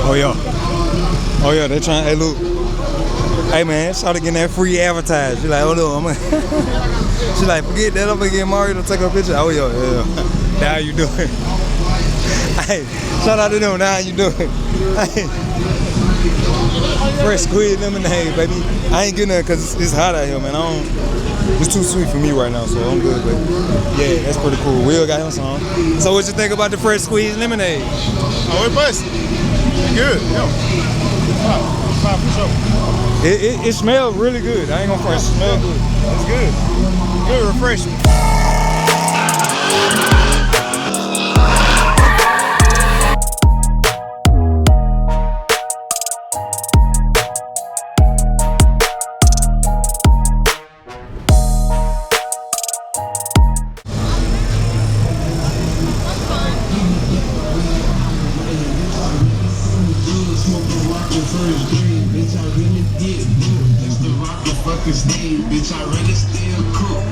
Oh yeah. Oh yeah, they trying, hey look. Hey man, shout to getting that free advertise. She like, hold on, she like, forget that, I'm gonna get Mario to take a picture. Oh yeah. Now how you doing? Hey, shout out to them, now how you doing? Hey. Fresh squeeze lemonade, baby. I ain't getting that because it's hot out here, man. It's too sweet for me right now, so I'm good, but yeah, that's pretty cool. Will got him some. So what you think about the fresh squeeze lemonade? Oh, it busted. Good, yeah. Fine for sure. It smells really good. I ain't gonna front. It smells good. It's good. Good refreshing. Bitch, I really still cook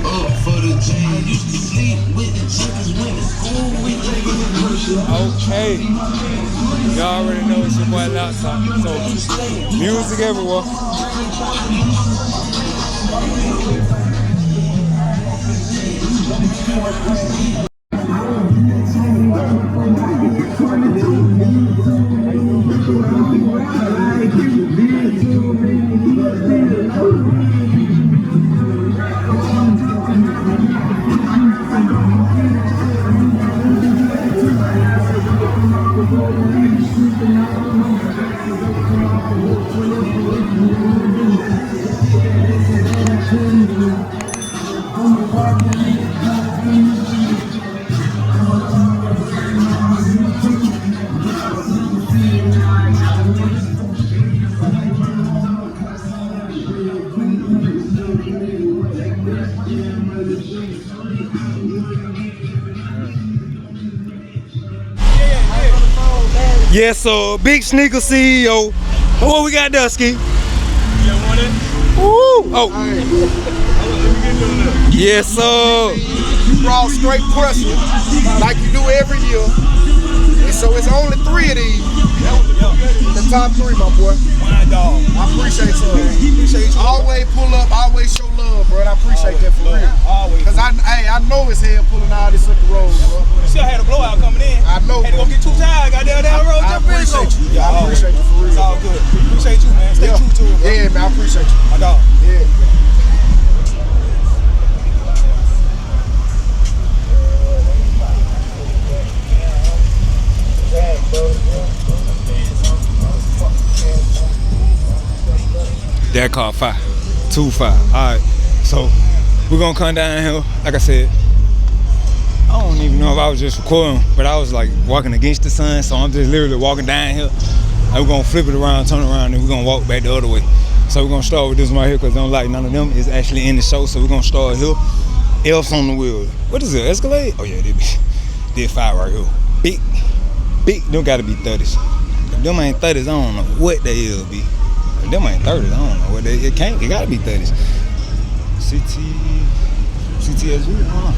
up for the jam. Used to sleep with the chickens when the school we taking the cushion. Okay. Y'all already know it's your boy Laptop. So, music everywhere. Yes, so big sneaker CEO. What we got, Dusky? Woo! Oh. Yes, sir. You brought straight pressure like you do every year. And so it's only 3 of these. The top 3, my boy. My dog. I appreciate you. Always pull up, always show love, bro. I appreciate that for real. Always. Cause I know it's hell pulling all this up the road, bro. You still had a blowout coming in. I know. Had to go get 2 tires. Got down the road. I appreciate you. I appreciate you for real. It's all good. Appreciate you, man. Stay true to it, bro. Yeah, man. I appreciate you. My dog. Yeah. That car 5, 2-5. All right, so we're gonna come down here. Like I said, I don't even know if I was just recording, but I was like walking against the sun, so I'm just literally walking down here. And we're gonna flip it around, turn around, and we're gonna walk back the other way. So we're gonna start with this one right here because I don't like none of them is actually in the show. So we're gonna start here. Elf's on the wheel. What is it? Escalade? Oh yeah, they 5 right here. Big. Them gotta be 30s. If them ain't 30s, I don't know what they is be. If them ain't 30s, I don't know what they. It gotta be 30s. CTSV, I don't know.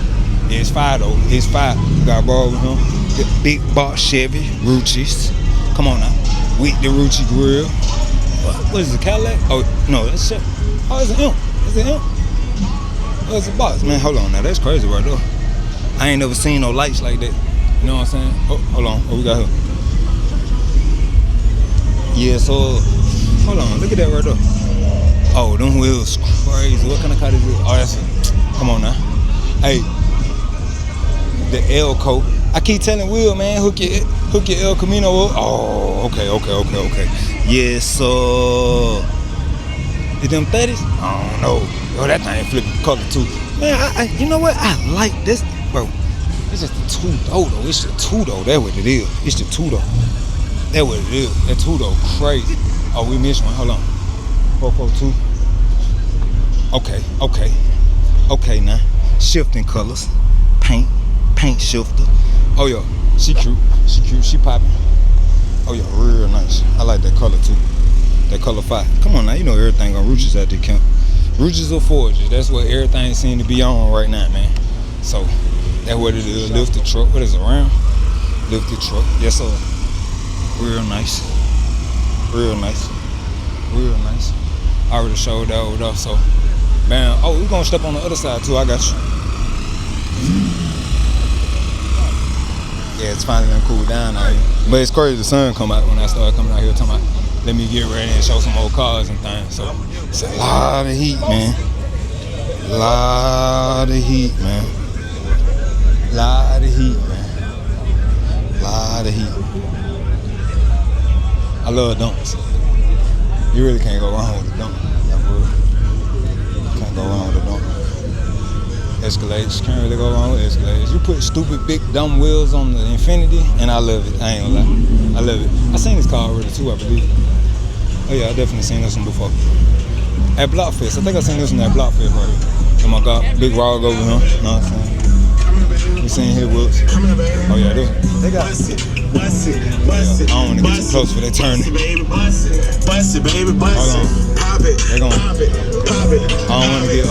Yeah, it's 5 though. It's 5. Got borrowed with him. The big box Chevy, Ruchis. Come on now. With the Ruchi grill. What is it, Cadillac? Oh, no, that's shit. Oh, it's an imp. It's an imp. Oh, it's a box. Man, hold on now. That's crazy right there. I ain't never seen no lights like that. You know what I'm saying? Oh, hold on. What we got here? Yeah, so, hold on. Look at that right there. Oh, them wheels crazy. What kind of car is it? Oh, that's it. Come on now. Hey, the L coat. I keep telling Will, man, hook your El Camino up. Oh, okay. Yes, sir. Is them 30s? I don't know. Oh, that thing flipping color too. Man, you know what? I like this, bro. It's just the 2-door though. It's the 2-door. That's what it is. It's the 2-door. That's what it is. That 2-door crazy. Oh, we missed one. Hold on. 442. Okay now. Shifting colors. Paint shifter. Oh yeah, she cute, she popping. Oh yeah, real nice. I like that color too. That color 5. Come on now, you know everything on Ruchis at the camp. Ruchis or Forges, that's what everything seems to be on right now, man. So that's what it is. Lift the truck. What is it, around? Lift the truck. Yes sir. Real nice. Real nice. Real nice. I already showed that over there, so man. Oh, we're gonna step on the other side too. I got you. Yeah, it's finally gonna cool down out here. But it's crazy, the sun come out when I started coming out here talking about let me get ready and show some old cars and things. So it's a lot of heat, man. Lot of heat, man. Lot of heat, man. Lot of heat. I love dumps. You really can't go wrong with a dump. Can't go wrong with a dump. Escalades, can't really go wrong with Escalades. You put stupid big dumb wheels on the Infinity, and I love it. I ain't gonna lie, I love it. I seen this car already too, I believe. Oh yeah, I definitely seen this one before. At Blockfest, I think I seen this one at Blockfest right here. Oh my God, big rog over here. Know what I'm saying? You seen his wheels? Oh yeah, they got. Oh, yeah. I don't want to get too close for they turn. Hold on. They're going. I don't want to get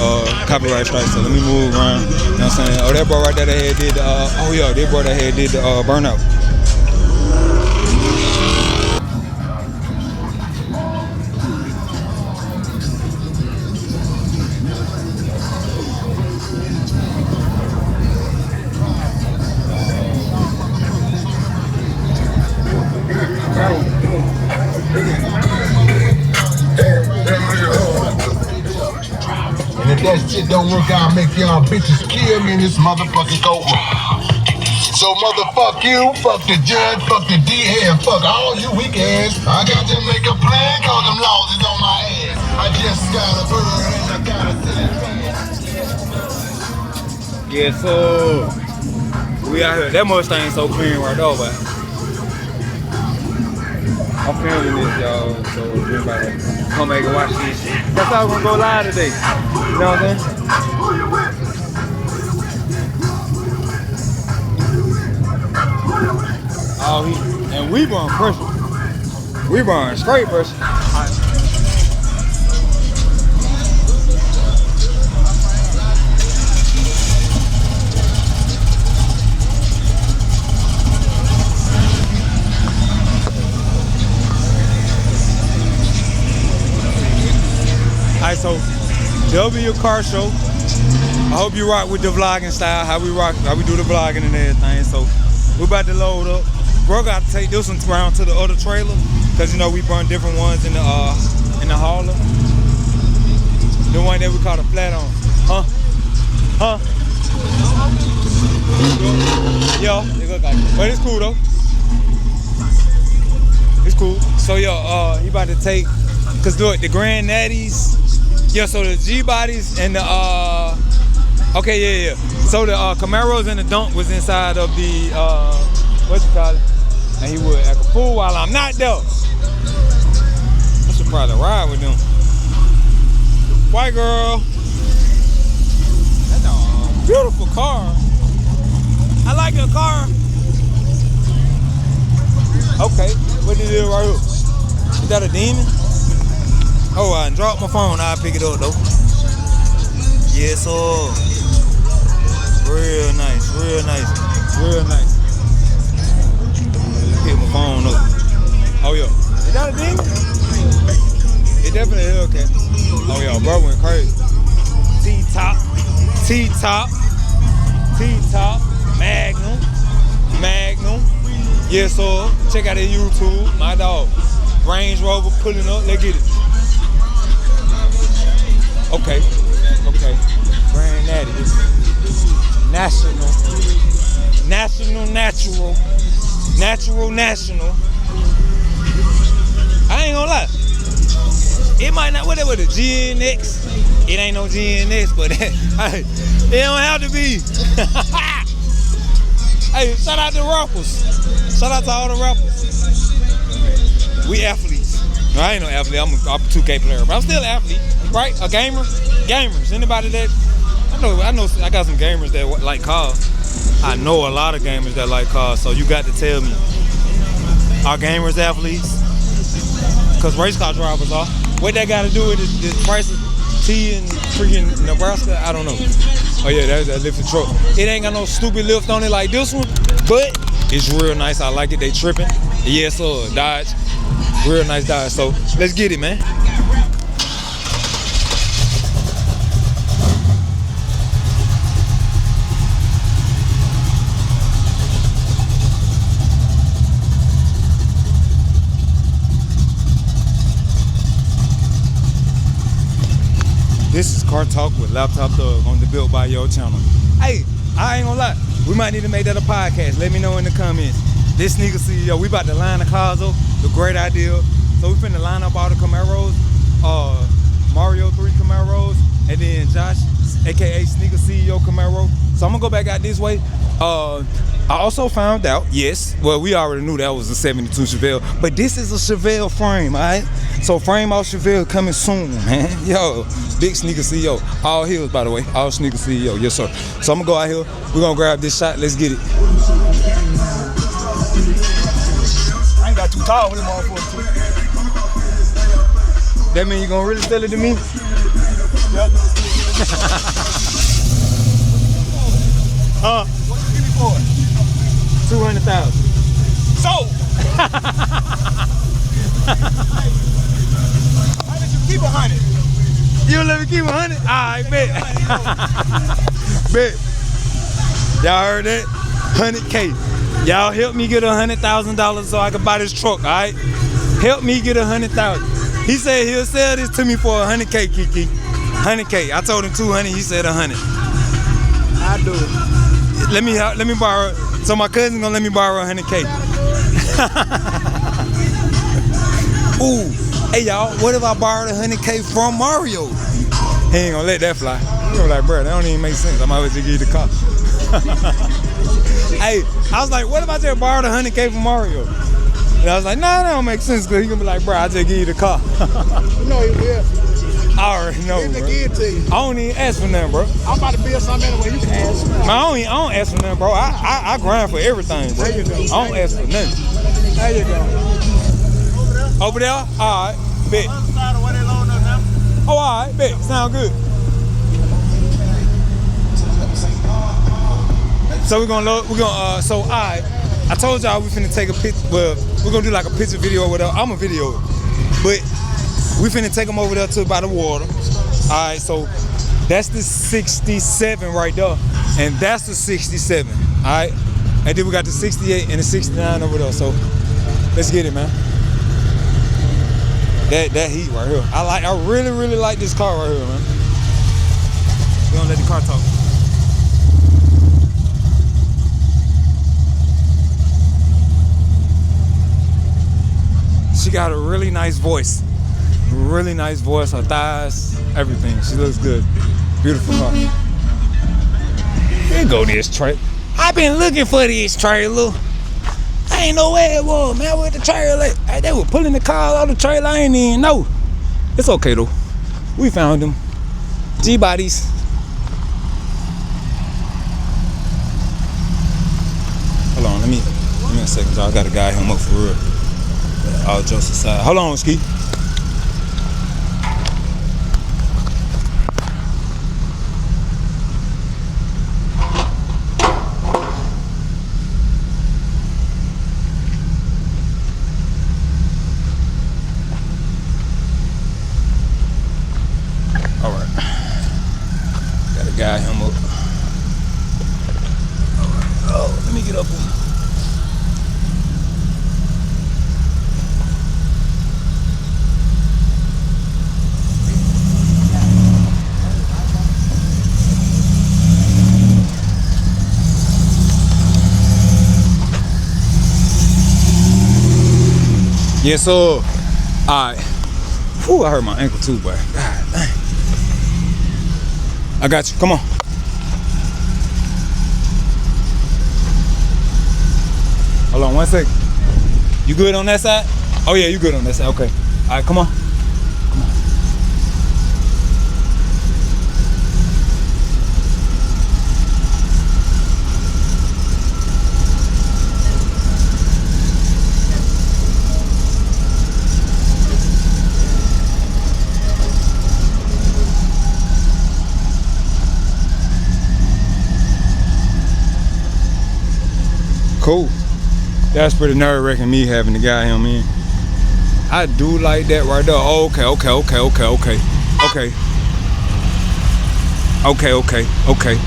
copyright strikes, so let me move around. You know what I'm saying? Oh, that boy right there that had did the, oh yeah, that boy that had did the burnout. That shit don't work out, make y'all bitches kill me in this motherfucking courtroom. So motherfuck you, fuck the judge, fuck the D-head, fuck all you weak ass. I got to make a plan cause them laws is on my ass. I just got a bird and I got a silly. Yes, sir. We out here. That Mustang so clean right over. I'm filming this, y'all, so everybody come back and watch this. That's how we're gonna go live today. You know what I'm saying? Oh, and we burn pressure. We burn straight pressure. Alright, so W Car Show. I hope you rock with the vlogging style, how we do the vlogging and everything. So we about to load up. Bro got to take this one around to the other trailer, cause you know we burn different ones in the hauler. The one that we call the flat on. Huh? Yo, it look like it. But it's cool though. It's cool. So yo, he about to take, cause look, the Grand Natties. Yeah, so the G bodies and the okay, yeah. So the Camaros and the dump was inside of the what you call it? And he would act a fool while I'm not there. I should probably ride with them. White girl. That's a beautiful car. I like your car. Okay, what did it do right here? Is that a demon? Oh, I dropped my phone. I'll pick it up though. Yes, sir. Real nice, real nice, real nice. Pick my phone up. Oh yeah. Is that a demon? It definitely is, okay. Oh yeah, bro went crazy. T-top, Magnum. Yes, sir. Check out his YouTube. My dog. Range Rover pulling up. Let's get it. Okay. Grand Natty. National. I ain't gonna lie. It might not, whatever the GNX. It ain't no GNX, but it don't have to be. Hey, shout out to rappers. Shout out to all the rappers. We athletes. No, I ain't no athlete. I'm a 2K player, but I'm still an athlete, right? A gamer. Gamers. Anybody that I know. I got some gamers that like cars. I know a lot of gamers that like cars. So you got to tell me, are gamers athletes? Because race car drivers are. What that got to do with the price of tea in freaking Nebraska? I don't know. Oh yeah, that's that lifted truck. It ain't got no stupid lift on it like this one, but It's real nice. I like it. They tripping. Yes, sir. Dodge. Real nice Dodge. So let's get it, man. This is Car Talk with Laptop Thug on the Built By Yo channel. Hey, I ain't gonna lie. We might need to make that a podcast. Let me know in the comments. This sneaker CEO, we about to line the cars up. The great idea. So we finna line up all the Camaros, Mario 3 Camaros, and then Josh, aka Sneaker CEO Camaro. So I'm gonna go back out this way. I also found out, yes, well, we already knew that was a 72 Chevelle, but this is a Chevelle frame, all right? So frame off Chevelle coming soon, man. Yo, big Sneaker CEO. All heels, by the way. All Sneaker CEO, yes, sir. So I'm gonna go out here. We're gonna grab this shot. Let's get it. I ain't got too tall with them motherfuckers. That mean you gonna really sell it to me? Yep. Huh? What you give me for it? 200,000. So. How did you keep 100? You don't let me keep 100? Alright, bet. Bet. Y'all heard that? 100K. Y'all help me get $100,000 so I can buy this truck, alright? Help me get 100,000. He said he'll sell this to me for 100K, Kiki. 100K. I told him 200. He said 100. I do it. Let me borrow. So my cousin gonna let me borrow 100K. Ooh, hey y'all, what if I borrowed 100K from Mario? He ain't gonna let that fly. He gonna be like, bro, that don't even make sense. I might as well just give you the car. Hey, I was like, what if I just borrowed 100K from Mario? And I was like, nah, that don't make sense, because he gonna be like, bro, I just give you the car. You know he will. I already know, He'll bro. give it to you. I don't even ask for nothing, bro. I'm about to build something anyway. You can ask. Man, I don't ask for nothing, bro. I grind for everything, bro. There you go. I don't ask for nothing. There you go. Over there? All right, bet. Oh, all right, bet. Sound good. So we're gonna so all right. I told y'all we finna take a picture. Well, we're gonna do like a picture video or whatever. I'm a video it, but we finna take them over there to by the water. All right, so that's the 67 right there, and that's the 67. All right, and then we got the 68 and the 69 over there. So let's get it, man. That heat right here. I really like this car right here, man. We gonna let the car talk. She got a really nice voice. Really nice voice, her thighs, everything. She looks good. Beautiful car. Here go this trailer. I've been looking for this trailer. I ain't know where it was, man. Where the trailer at? They were pulling the car out of the trailer. I ain't even know. It's okay though. We found them. G-bodies. Hold on, let me a second, y'all. I gotta guide him up for real. All jokes aside. Hold on, Ski. All right. Gotta guide him up. All right. Oh, let me get up here. Yes, sir. All right. Whew, I hurt my ankle too, boy. God dang. I got you. Come on. Hold on 1 second. You good on that side? Oh yeah, you good on that side. Okay. All right, come on. Come on. Cool. That's pretty nerve-wracking, me having to guide him in. I do like that right there. Oh, okay. Okay.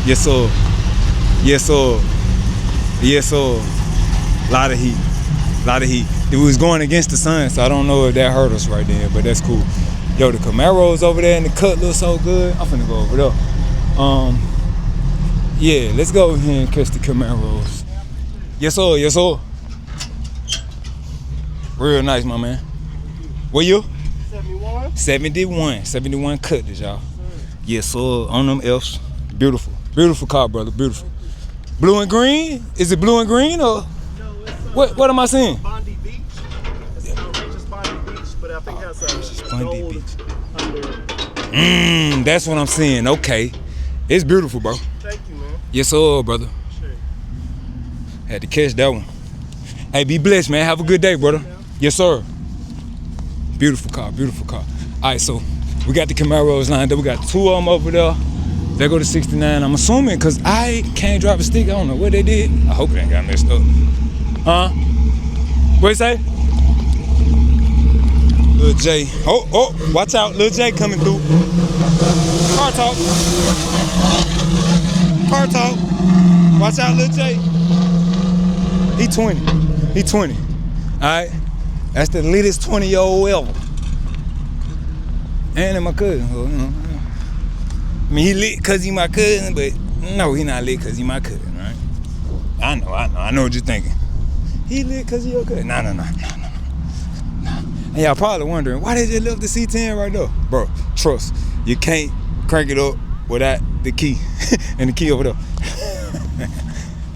Yes, sir. Lot of heat. It was going against the sun, so I don't know if that hurt us right there, but that's cool. Yo, the Camaros over there in the cut look so good. I'm finna go over there. Yeah, let's go over here and catch the Camaros. Yes, sir. Real nice, my man. What you? 71. 71 Cutlass, y'all. Yes, sir. On them F's. Beautiful car, brother. Beautiful. Blue and green? Is it blue and green or? No, it's what am I seeing? Bondi Beach. It's outrageous Bondi Beach, but I think it has a Bondi gold Beach. under. That's what I'm seeing. Okay. It's beautiful, bro. Thank you, man. Yes, sir, brother. Sure. Had to catch that one. Hey, be blessed, man. Have a good day, brother. Yes, sir. Beautiful car. All right, so we got the Camaros lined up. We got 2 of them over there. They go to 69. I'm assuming because I can't drive a stick. I don't know what they did. I hope it ain't got messed up. Huh? What you say? Lil J. Oh, watch out. Lil J coming through. Car talk. Watch out, Lil J. He 20. All right? That's the latest 20-year-old ever. And my cousin, so, you know. I mean, he lit because he my cousin, but no, he not lit because he my cousin, right? I know what you're thinking. He lit because he your cousin. No. And y'all probably wondering, why did you left the C-10 right there? Bro, trust, you can't crank it up without the key. And the key over there.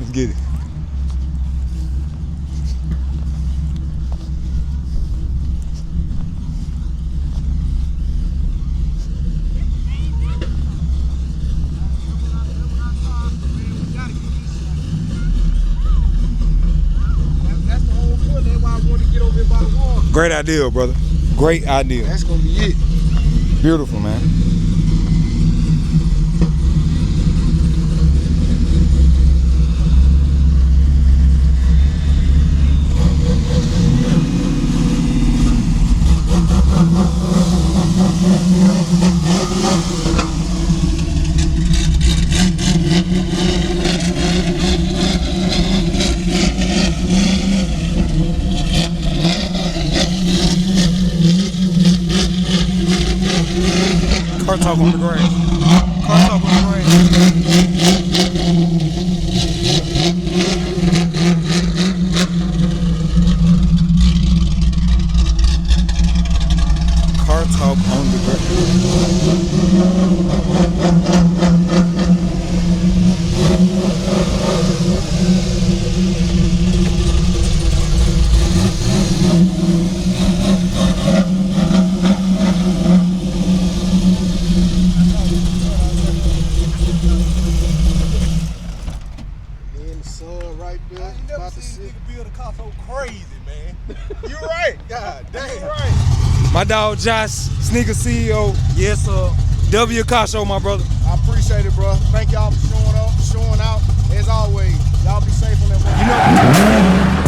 Let's get it. Great idea, brother. Great idea. That's gonna be it. Beautiful, man. Car talk on the grass. Car talk on the grass. My dog Josh, Sneaker CEO. Yes, sir. W Car Show, my brother. I appreciate it, bro. Thank y'all for showing out. As always, y'all be safe on that road. You know.